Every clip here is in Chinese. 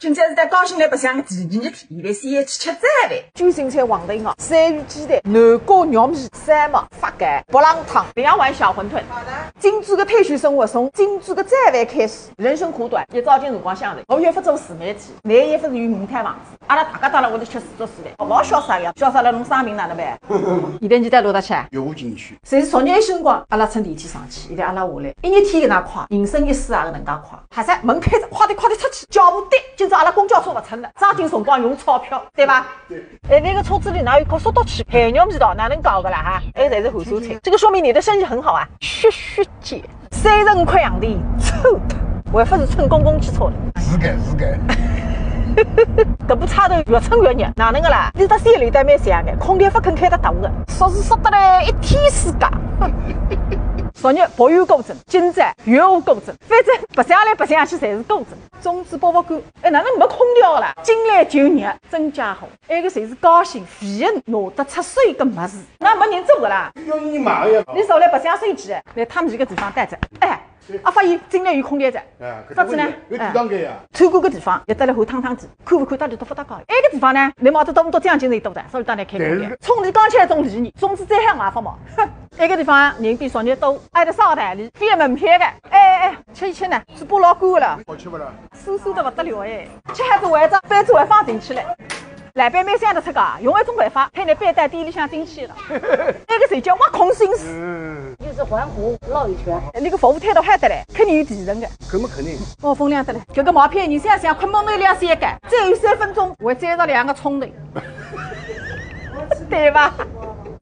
今朝是在高兴来白相个第二天，现在先去吃早饭。卷心菜黄豆芽、鳝鱼鸡蛋、南瓜肉米、三毛、发干、博朗汤、2碗小馄饨。好的。今朝个退休生活从今朝个早饭开始。人生苦短，一早今辰光相随。5月份做自媒体，那1月份是有5摊房子。阿拉大家到了屋里吃自助餐，好不好潇洒呀？潇洒了，侬生病哪能办？现在你在哪搭吃？约我进去。侪是昨日一辰光，阿拉乘电梯上去，现在阿拉下来，一日天搿能快，人生一世也搿能介快。哈噻，门开着，快点出去，脚步对。今朝阿拉公交车勿乘了，抓紧辰光用钞票，对伐？对。那个车子里哪有一颗速度器？海肉味道哪能搞个啦哈？还侪是含蔬菜，这个说明你的身体很好啊。血姐，35块洋钿，臭的，还不是乘公共汽车的。是该。搿部车头越乘越热，哪能个啦？你到山里头蛮像眼，空调不肯开得大个，说是说得来一天世界。昨日博远购整，今朝月下购整，反正白相来白相去侪是购整。中资博物馆，哪能没空调啦？进来就热，真家伙！埃个侪是高兴，费的拿得出手个么子，那没人做个啦。要你买呀！你手来白相手机，来他们这个地方待着，发现进来有空调着，啥子呢？有地方间呀。参观个地方，也得来喝汤汤子，看不看到里头不大高？埃个地方呢，你毛头多不多这样进来多的，所以当然开空调。葱梨刚起来种梨呢，种子再向外发毛。哼，埃个地方人比昨日多，挨得烧台里，费门票的。吃一吃呢，嘴巴老干个了。好吃不啦？酥酥的不得了吃还是还着，杯子还放进去了。老板蛮想得出个，用一种办法，配那杯带店里向进去了。那个谁叫挖空心思？就是环湖绕一圈。那个服务态度还得嘞，肯定有提成的。搿么肯定。哦，风凉得嘞，这个毛片你想想，困蒙头2、3个，再有3分钟，会摘着2个葱头，对吧？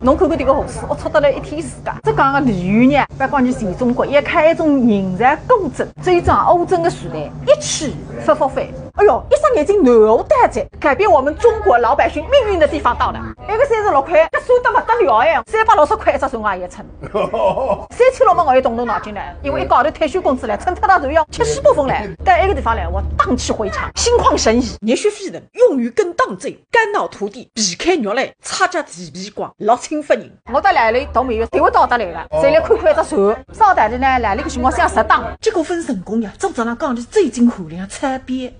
侬看看这个河水，龌龊得来一天世界。这讲个鲤鱼呢，不要讲你全中国，也开一种人才钩针，这一张欧洲的时代，一去不复返。哎呦，一双眼睛南河大在，改变我们中国老百姓命运的地方到了。那个36块，这算得不得了360块一只船也称。36万我也动脑筋了，因为一搞头退休工资来，乘特大船要吃西北风来。但那个地方来，我荡气回肠，心旷神怡。热血沸腾，用于跟打针，肝脑涂地，皮开肉来，擦家地皮光，老清发人。我到来里都没有，谁会到得来了？谁来看看一只船？烧台的呢？来那个辰光想适当，结果分成功呀，组长讲的最近含量差别。